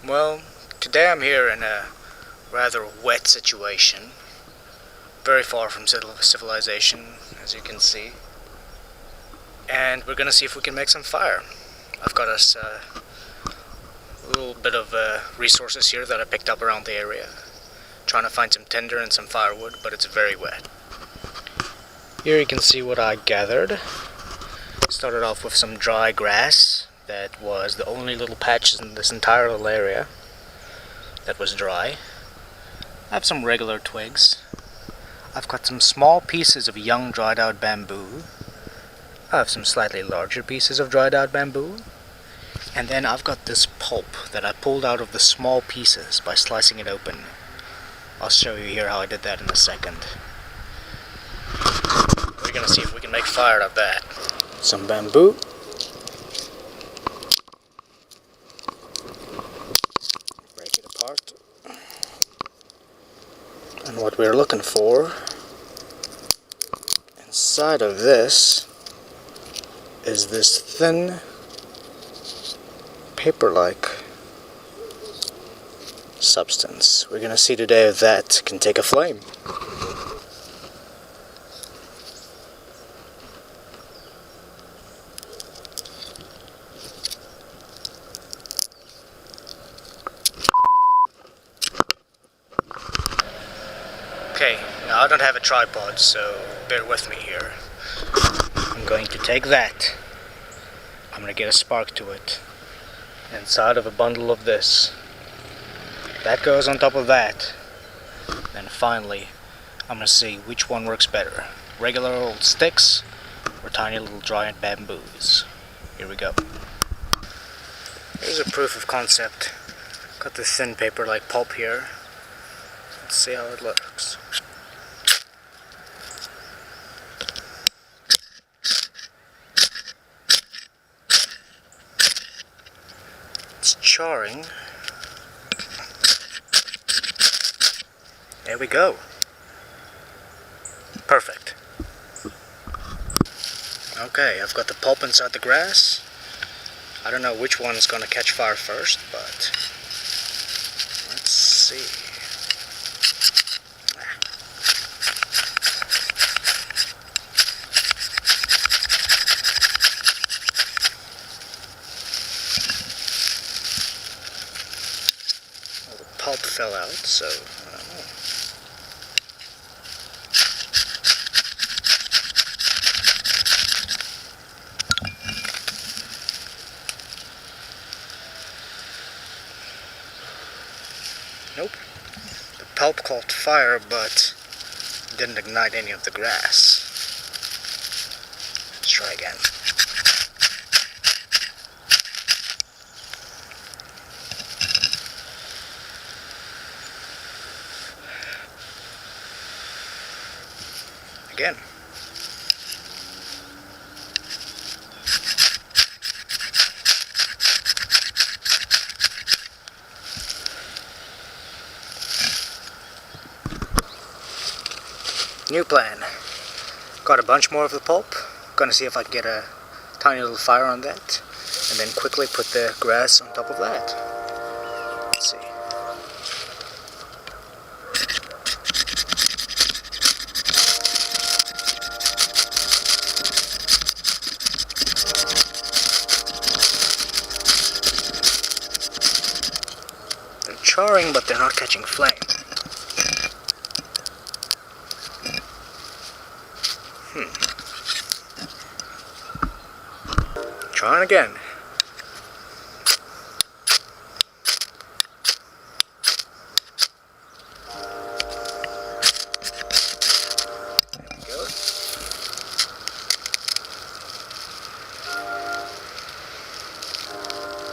Well, today I'm here in a rather wet situation, very far from civilization, as you can see, and we're gonna see if we can make some fire. I've got us a little bit of resources here that I picked up around the area, trying to find some tinder and some firewood, but it's very wet. Here you can see what I gathered. Started off with some dry grass. That was the only little patch in this entire little area that was dry. I have some regular twigs. I've got some small pieces of young dried out bamboo. I have some slightly larger pieces of dried out bamboo. And then I've got this pulp that I pulled out of the small pieces by slicing it open. I'll show you here how I did that in a second. We're gonna see if we can make fire out of that. Some bamboo. Break it apart. And what we're looking for inside of this is this thin paper-like substance. We're gonna see today if that can take a flame. Okay, now I don't have a tripod, so bear with me here. I'm going to take that. I'm going to get a spark to it. Inside of a bundle of this. That goes on top of that. Then finally, I'm going to see which one works better. Regular old sticks or tiny little giant bamboos. Here we go. Here's a proof of concept. Got this thin paper like pulp here. Let's see how it looks. It's charring. There we go. Perfect. Okay, I've got the pulp inside the grass. I don't know which one's gonna catch fire first, but let's see. Well, the pulp fell out, so I don't know. Nope. The pulp caught fire, but didn't ignite any of the grass. Let's try again. Again. New plan. Got a bunch more of the pulp. Gonna see if I can get a tiny little fire on that. And then quickly put the grass on top of that. Let's see. They're charring, but they're not catching flame. Trying again. There we go.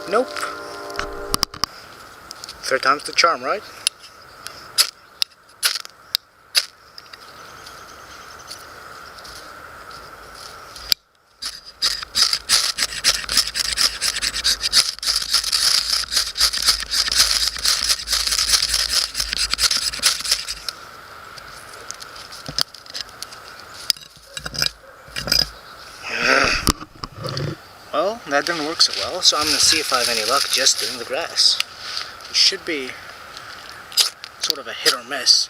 Nope. Third time's the charm, right? Well, that didn't work so well, so I'm going to see if I have any luck just in the grass. It should be sort of a hit or miss.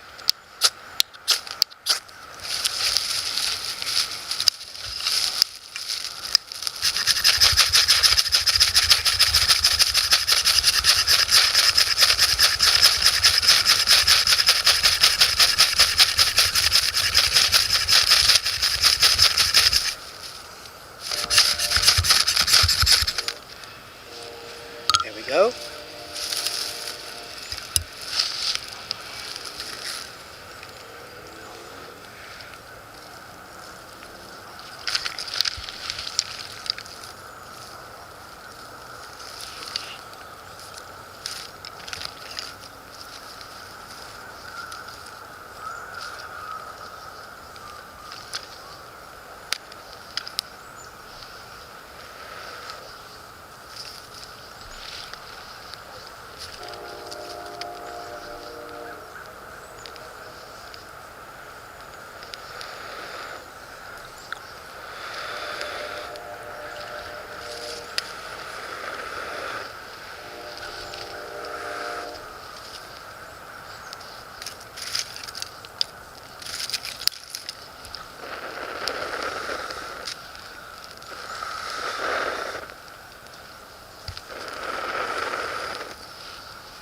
There we go.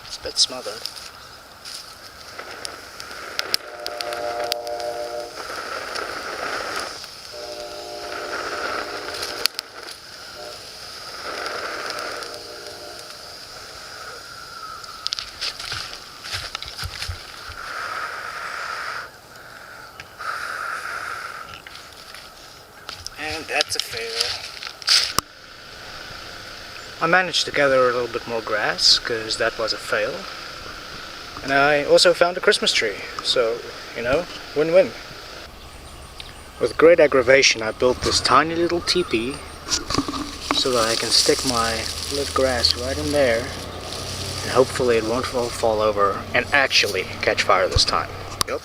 It's a bit smothered. And that's a fail. I managed to gather a little bit more grass, because that was a fail. And I also found a Christmas tree, so, you know, win-win. With great aggravation, I built this tiny little teepee so that I can stick my lit grass right in there, and hopefully it won't fall over and actually catch fire this time. Yep.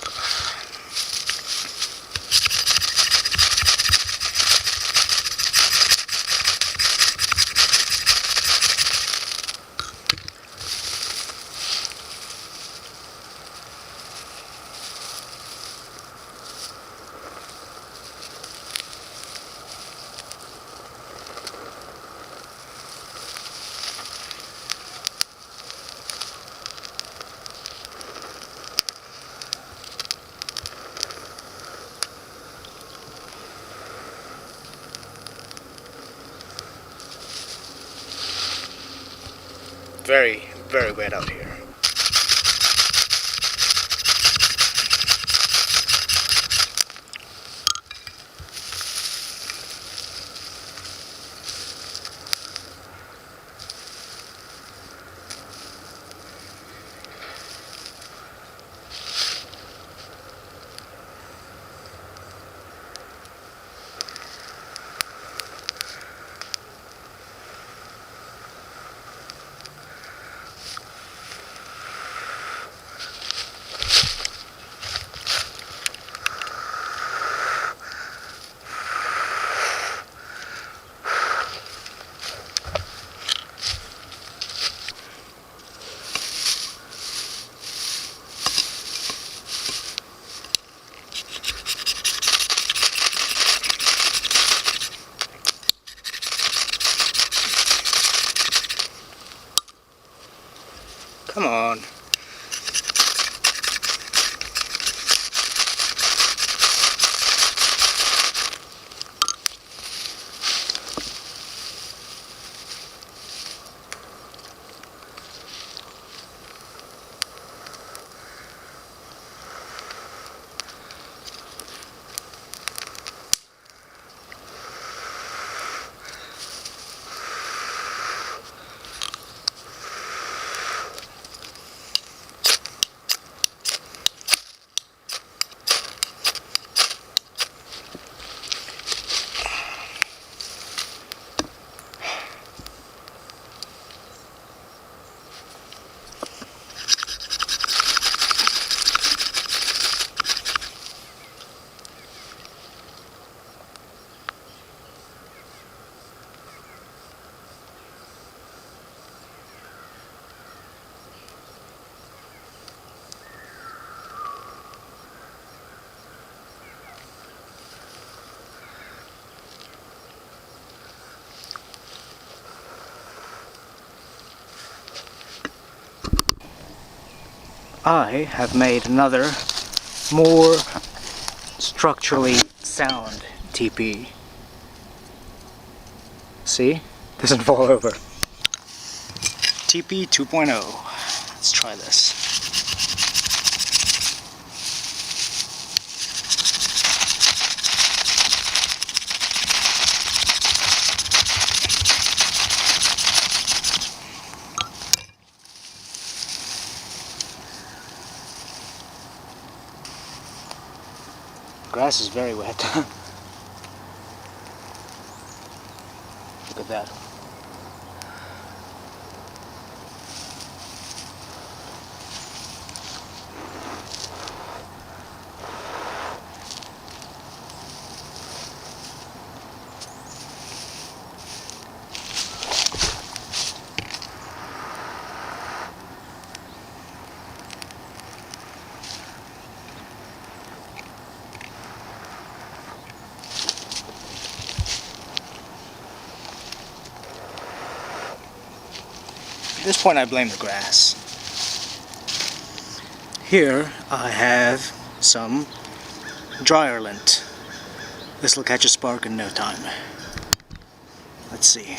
Very, very wet out here. Come on. I have made another more structurally sound teepee. See? Doesn't fall over. Teepee 2.0. Let's try this. Grass is very wet. Look at that. At this point I blame the grass. Here I have some dryer lint. This will catch a spark in no time. Let's see.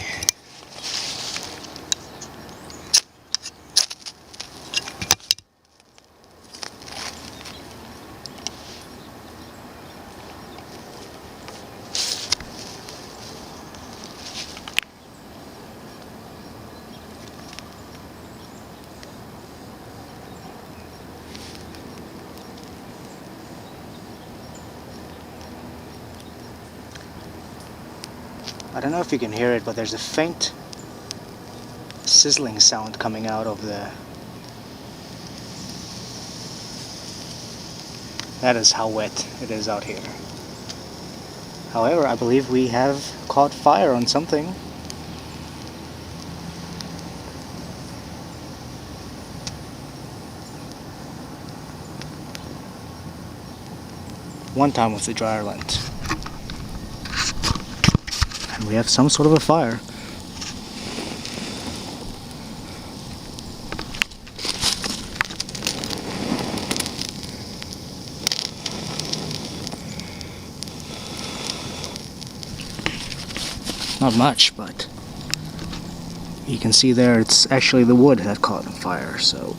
I don't know if you can hear it, but there's a faint sizzling sound coming out of the... That is how wet it is out here. However, I believe we have caught fire on something. One time with the dryer lint. And we have some sort of a fire. Not much, but you can see there it's actually the wood that caught on fire, so...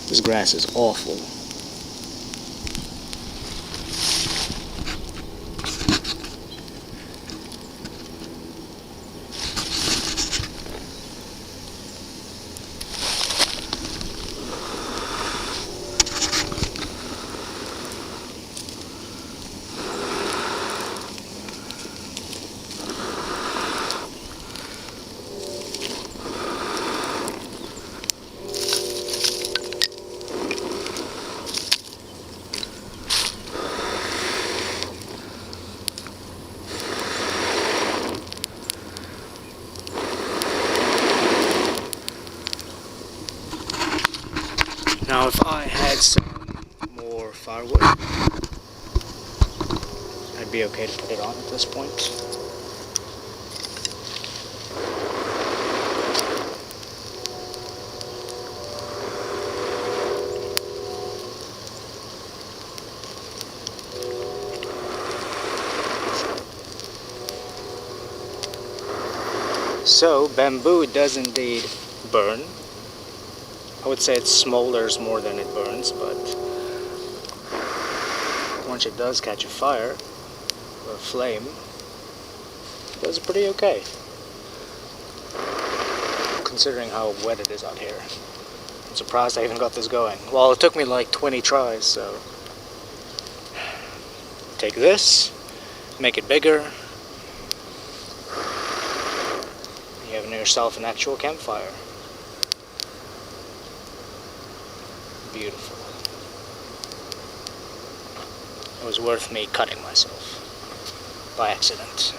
This grass is awful. Now if I had some more firewood, I'd be okay to put it on at this point. So bamboo does indeed burn. I would say it smolders more than it burns, but once it does catch a fire, or a flame, it does pretty okay. Considering how wet it is out here. I'm surprised I even got this going. Well, it took me like 20 tries, so... Take this, make it bigger, you have yourself an actual campfire. Beautiful. It was worth me cutting myself by accident.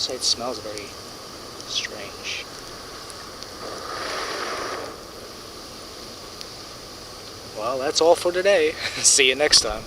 say it smells very strange. Well, that's all for today. See you next time.